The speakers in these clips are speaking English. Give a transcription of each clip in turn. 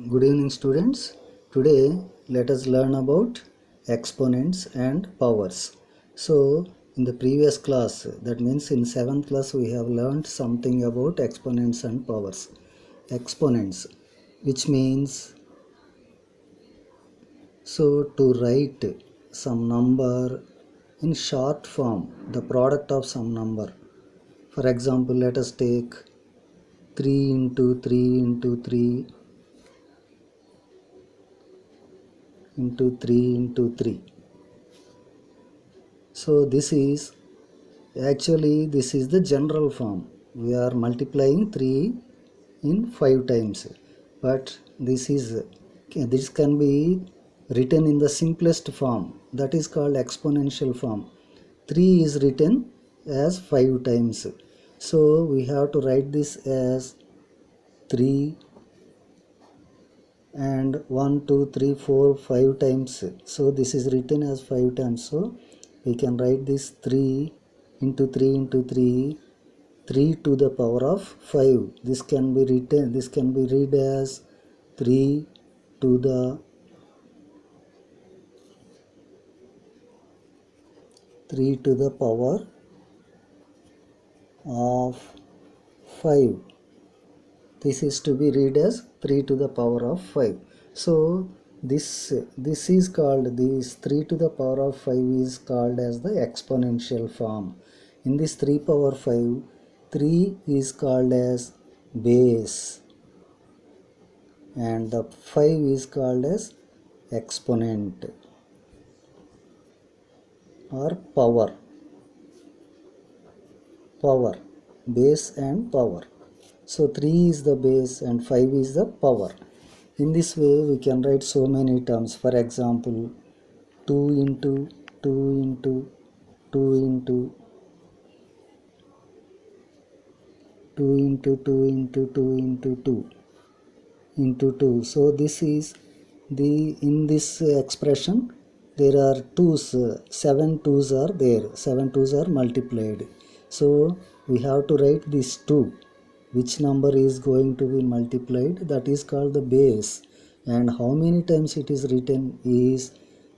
Good evening, students. Today let us learn about exponents and powers. So in the previous class, that means in 7th class, we have learned something about exponents and powers. Exponents, which means to write some number in short form, the product of some number. For example, let us take 3 into 3 into 3 into 3 into 3. So this is the general form. We are multiplying 3 in 5 times, but this can be written in the simplest form, that is called exponential form. 3 is written as 5 times, so we have to write this as 3 and 1 2 3 4 5 times. So this is written as 5 times, so we can write this 3 into 3 into 3, 3 to the power of 5. This can be read as 3 to the 3 to the power of 5. This is to be read as 3 to the power of 5. So this is called, this 3 to the power of 5 is called as the exponential form. In this 3 power 5, 3 is called as base and the 5 is called as exponent or power. Base and power. So 3 is the base and 5 is the power. In this way we can write so many terms. For example, 2 into 2 into 2 into 2 into 2 into 2 into 2 into 2. So this is in this expression there are 2's, 7 2's are there, 7 2's are multiplied. So we have to write this 2. Which number is going to be multiplied, that is called the base, and how many times it is written is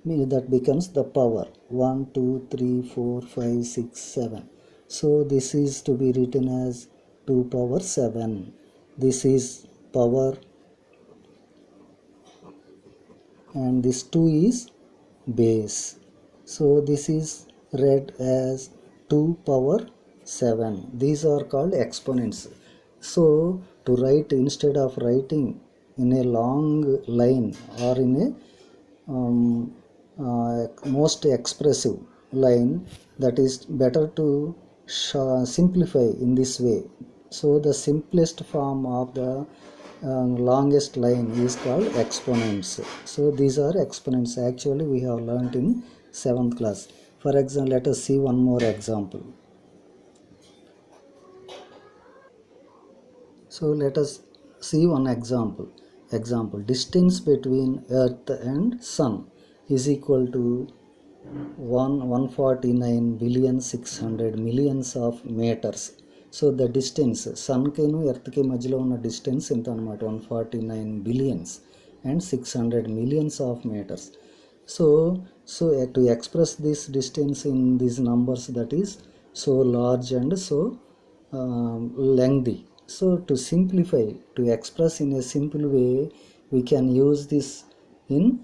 that becomes the power. 1 2 3 4 5 6 7. So this is to be written as 2 power 7. This is power and this 2 is base. So this is read as 2 power 7. These are called exponents. So to write, instead of writing in a long line or in a most expressive line, that is better to simplify in this way. So the simplest form of the longest line is called exponents. So these are exponents. Actually we have learnt in 7th class. For example, let us see one more example. So let us see one example. Distance between Earth and Sun is equal to 149,600 millions of meters. So the distance, Sun ki nu Earth ki madhyalo unna distance enta anamata, 149 billions and 600 millions of meters. So to express this distance in these numbers, that is so large and so lengthy. So to simplify, to express in a simple way, we can use this in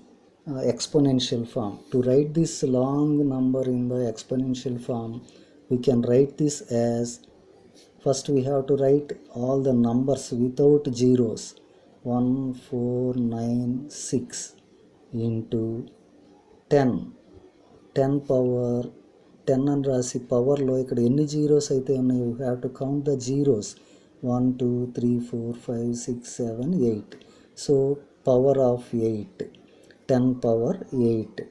exponential form. To write this long number in the exponential form, we can write this as, first we have to write all the numbers without zeros. 1496 into 10 power 10 అని రాసి పవర్లో ఇక్కడ ఎన్ని zeros అయితే ఉన్నాయో you have to count the zeros. 1 2 3 4 5 6 7 8. So power of 8, 10 power 8.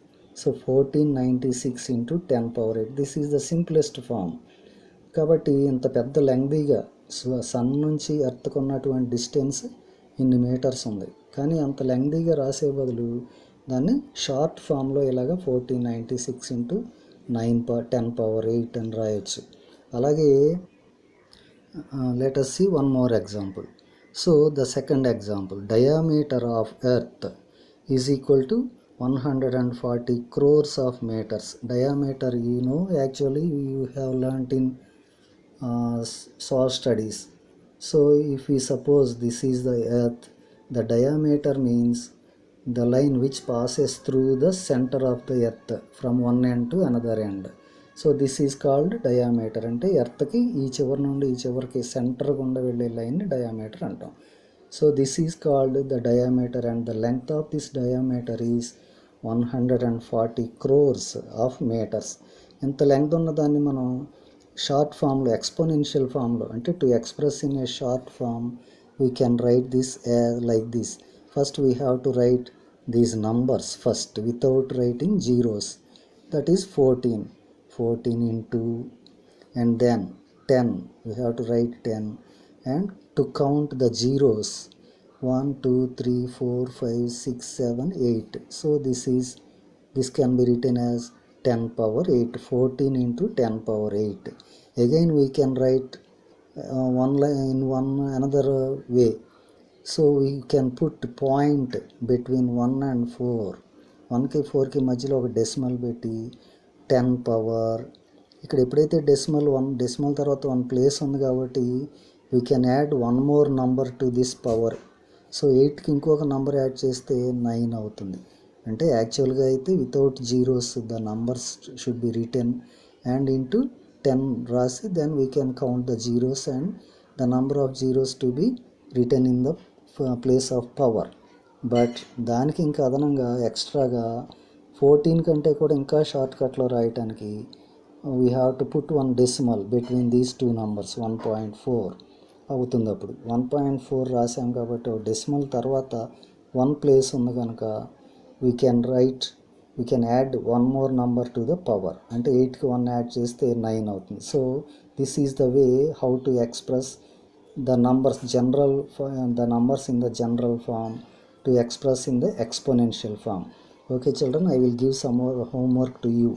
So 1496 into 10 power 8. This is the simplest form. కాబట్టి ఇంత పెద్ద లెంగ్దీగా సన్ నుంచి ఎర్త్కు ఉన్నటువంటి డిస్టెన్స్ ఇన్ని మీటర్స్ ఉంది, కానీ అంత లెంగ్దీగా రాసే బదులు దాన్ని షార్ట్ ఫామ్లో ఇలాగ 1496 into 10 power 8 అని రాయొచ్చు. అలాగే let us see one more example. So the second example, diameter of earth is equal to 140 crores of meters. Diameter, actually you have learnt in soil studies. So if we suppose this is the earth, the diameter means the line which passes through the center of the earth from one end to another end. So this is called diameter. అంటే ఎర్త్కి ఈ చివరి నుండి ఈ చివరికి centre గుండా వెళ్ళే లైన్ని diameter అంటాం. So this is called the diameter and the length of this diameter is 140 crores of meters. ఇంత లెంగ్త్ ఉన్న దాన్ని మనం షార్ట్ ఫామ్లో, ఎక్స్పోనెన్షియల్ ఫామ్లో, అంటే to express in a short form we can write this like this. First we have to write these numbers first without writing zeros. That is 14 into, and then 10, we have to write 10, and to count the zeros 1 2 3 4 5 6 7 8. So this can be written as 10 power 8, 14 into 10 power 8. Again we can write one line in one another way. So we can put point between 1 and 4. 1కి 4కి మధ్యలో ఒక decimal పెట్టి 10 power. ఇక్కడ ఎప్పుడైతే decimal తర్వాత 1 place ఉంది కాబట్టి we can add one more number to this power. So 8కి ఇంకొక నంబర్ యాడ్ చేస్తే 9 అవుతుంది. అంటే యాక్చువల్గా అయితే without zeros the numbers should be written and into 10 రాసి then we can count the zeros and the number of zeros to be written in the place of power. But దానికి ఇంకా అదనంగా ఎక్స్ట్రాగా 14 కంటే కూడా ఇంకా షార్ట్ కట్లో రాయటానికి we have to put one decimal between these two numbers. 1.4 అవుతుంది. అప్పుడు 1.4 రాసాం కాబట్టి ఒక డెసిమల్ తర్వాత 1 ప్లేస్ ఉంది కనుక we can add one more number to the power. అంటే 8కి 1 యాడ్ చేస్తే 9 అవుతుంది. So this is the way how to express the numbers in the general form to express in the exponential form. Okay children, I will give some more homework to you.